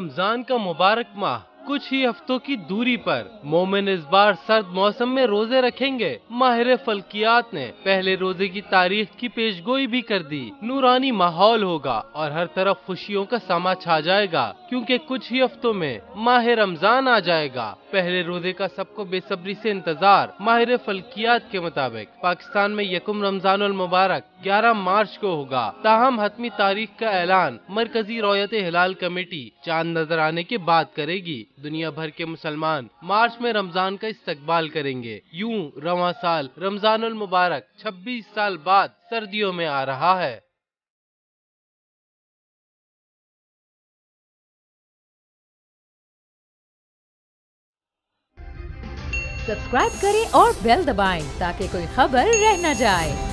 रमजान का मुबारक माह कुछ ही हफ्तों की दूरी पर मोमिन इस बार सर्द मौसम में रोजे रखेंगे। माहिर फल्कियात ने पहले रोजे की तारीख की पेशगोई भी कर दी। नूरानी माहौल होगा और हर तरफ खुशियों का समा छा जाएगा, क्योंकि कुछ ही हफ्तों में माह रमजान आ जाएगा। पहले रोजे का सबको बेसब्री से इंतजार। माहिर फल्कियात के मुताबिक पाकिस्तान में यकुम रमजानुल मुबारक 11 मार्च को होगा। ताहम हतमी तारीख का ऐलान मरकजी रौयत हिलाल कमेटी चांद नजर आने के बाद करेगी। दुनिया भर के मुसलमान मार्च में रमजान का इस्तकबाल करेंगे। यूं रवां साल रमजानुल मुबारक 26 साल बाद सर्दियों में आ रहा है। सब्सक्राइब करें और बेल दबाएं ताकि कोई खबर रह न जाए।